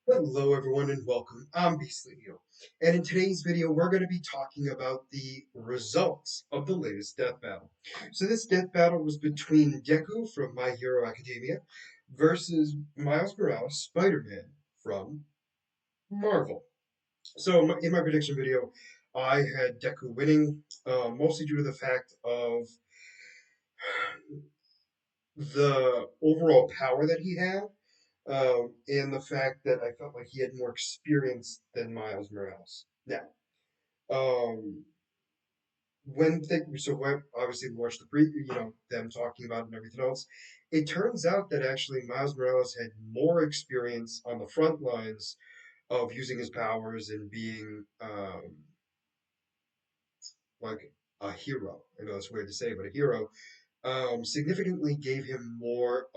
Hello everyone and welcome. I'm Beastly Eel. And in today's video we're going to be talking about the results of the latest death battle. So this death battle was between Deku from My Hero Academia versus Miles Morales Spider-Man from Marvel. So in my prediction video I had Deku winning, mostly due to the fact of the overall power that he had, and the fact that I felt like he had more experience than Miles Morales. Now, um, when obviously we watched them talking about it and everything else, it turns out that actually Miles Morales had more experience on the front lines of using his powers and being like a hero. I know it's weird to say, but a hero significantly gave him more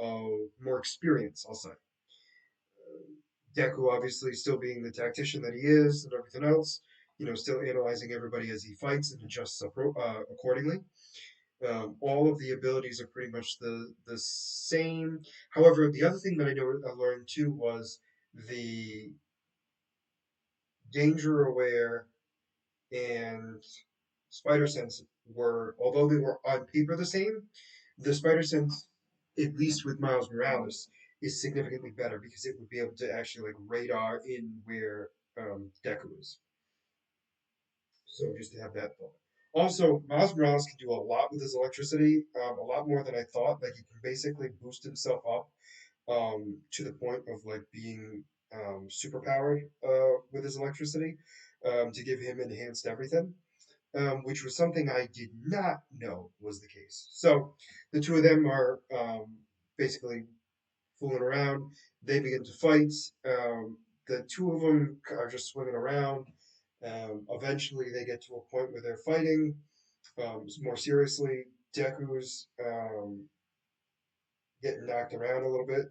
experience, I'll say. Deku obviously still being the tactician that he is and everything else, still analyzing everybody as he fights and adjusts accordingly. All of the abilities are pretty much the same. However, the other thing that I learned too was the danger aware and spider sense were, although they were on paper the same, the spider sense, at least with Miles Morales, is significantly better because it would be able to actually like radar in where Deku is. So just to have that thought. Also, Miles Morales can do a lot with his electricity, a lot more than I thought. Like he can basically boost himself up to the point of like being super powered with his electricity to give him enhanced everything, which was something I did not know was the case. So the two of them are basically fooling around. They begin to fight. The two of them are just swimming around. Eventually, they get to a point where they're fighting more seriously. Deku's getting knocked around a little bit.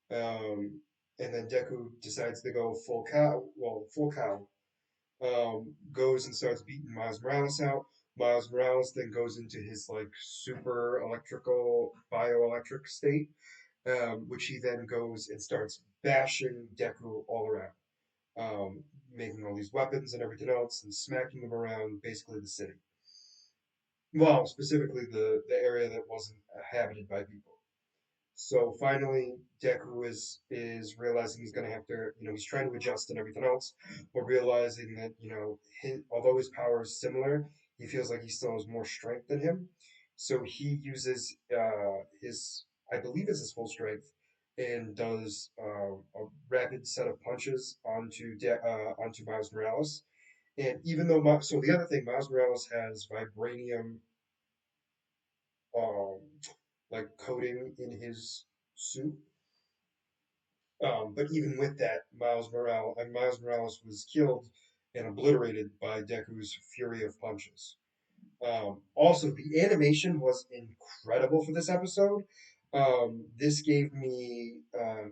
And then Deku decides to go full cow. Well, full cow. Goes and starts beating Miles Morales out. Miles Morales then goes into his like super electrical bioelectric state, which he then goes and starts bashing Deku all around, making all these weapons and everything else and smacking him around basically the city. Well, specifically the area that wasn't inhabited by people. So finally, Deku is realizing he's going to have to, he's trying to adjust and everything else, but realizing that, although his power is similar, he feels like he still has more strength than him. So he uses I believe it's his full strength, and does a rapid set of punches onto Miles Morales. And even though, so the other thing, Miles Morales has vibranium um, like coating in his suit. But even with that, Miles Morales was killed and obliterated by Deku's fury of punches. Also, the animation was incredible for this episode. This gave me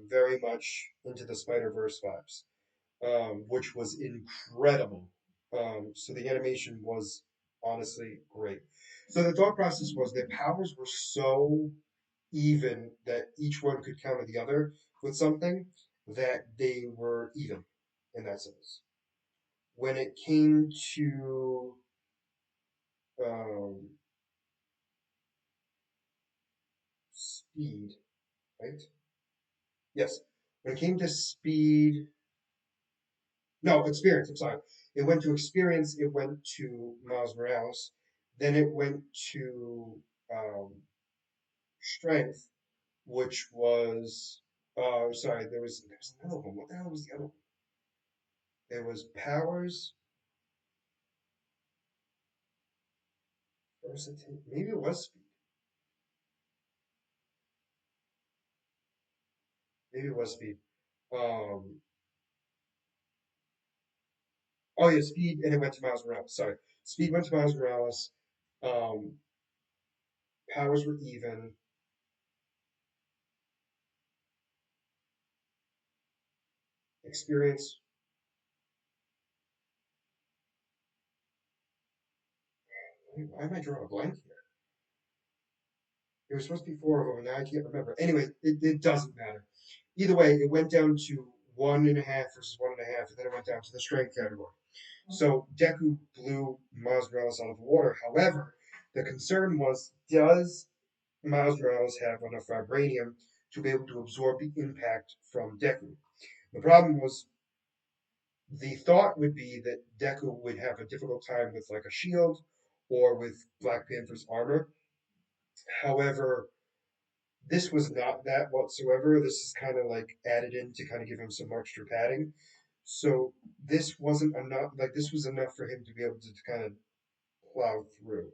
very much into the Spider Verse vibes, which was incredible. So the animation was honestly great. So the thought process was their powers were so even that each one could counter the other with something, that they were even in that sense. When it came to um, speed, right? Yes. When it came to speed, no, experience, I'm sorry. It went to experience, it went to Miles Morales, then it went to um, strength, which was, sorry, there was another one. What the hell was the other one? There was powers, versatility, maybe it was speed. Maybe it was speed. Um, oh yeah, speed, and it went to Miles Morales. Sorry, speed went to Miles Morales. Um, Powers were even. Experience. Why am I drawing a blank here? It was supposed to be four of them, and now I can't remember. Anyway, it doesn't matter. Either way, it went down to 1.5 versus 1.5, and then it went down to the strength category. So Deku blew Miles Morales out of the water. However, the concern was, does Miles Morales have enough vibranium to be able to absorb the impact from Deku? The problem was, the thought would be that Deku would have a difficult time with like a shield or with Black Panther's armor. However, this was not that whatsoever. This is kind of like added in to kind of give him some extra padding. So this wasn't enough. Like this was enough for him to be able to kind of plow through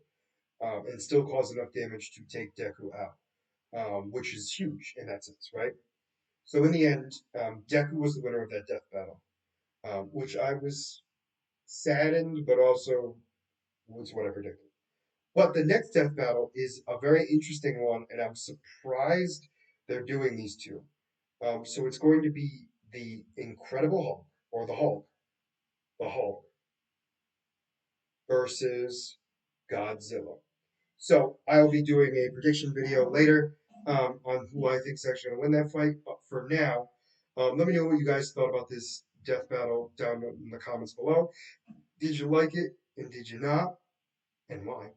and still cause enough damage to take Deku out, which is huge in that sense, right? So in the end, Deku was the winner of that death battle, which I was saddened, but also was what I predicted. But the next death battle is a very interesting one, and I'm surprised they're doing these two. So it's going to be the Incredible Hulk, or the Hulk, versus Godzilla. So I'll be doing a prediction video later on who I think is actually going to win that fight. But for now, let me know what you guys thought about this death battle down in the comments below. Did you like it, and did you not, and why?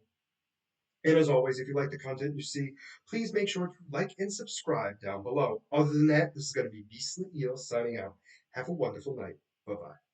And as always, if you like the content you see, please make sure to like and subscribe down below. Other than that, this is going to be Beastly Eel signing out. Have a wonderful night. Bye bye.